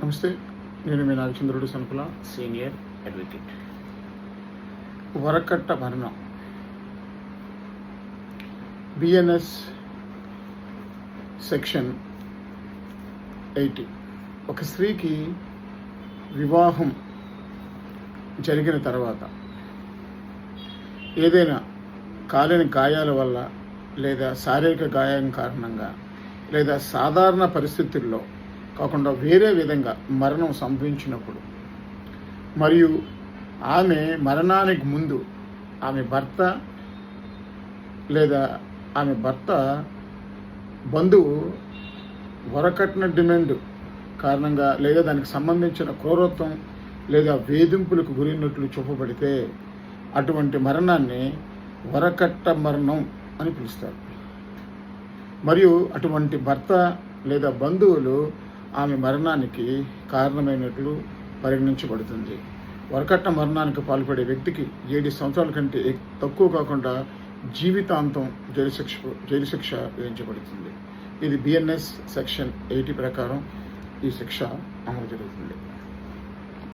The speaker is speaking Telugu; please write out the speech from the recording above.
నమస్తే. నేను మీ నాగచంద్రుడు సనుకుల సీనియర్ అడ్వకేట్. వరకట్ట మరణం బిఎన్ఎస్ సెక్షన్ 80. ఒక స్త్రీకి వివాహం జరిగిన తర్వాత ఏదైనా కాలిన గాయాల వల్ల లేదా శారీరక గాయం కారణంగా లేదా సాధారణ పరిస్థితుల్లో కాకుండా వేరే విధంగా మరణం సంభవించినప్పుడు మరియు ఆమె మరణానికి ముందు ఆమె భర్త లేదా ఆమె భర్త బంధువు వరకట్న డిమాండ్ కారణంగా లేదా దానికి సంబంధించిన క్రూరత్వం లేదా వేధింపులకు గురైనట్లు చూపబడితే అటువంటి మరణాన్ని వరకట్ట మరణం అని పిలుస్తారు. మరియు అటువంటి భర్త లేదా బంధువులు ఆమె మరణానికి కారణమైనట్లు పరిగణించబడుతుంది. వరకట్న మరణానికి పాల్పడే వ్యక్తికి 7 సంవత్సరాల కంటే తక్కువ కాకుండా జీవితాంతం జైలు శిక్ష విధించబడుతుంది. ఇది బిఎన్ఎస్ సెక్షన్ 80 ప్రకారం ఈ శిక్ష అమలు జరుగుతుంది.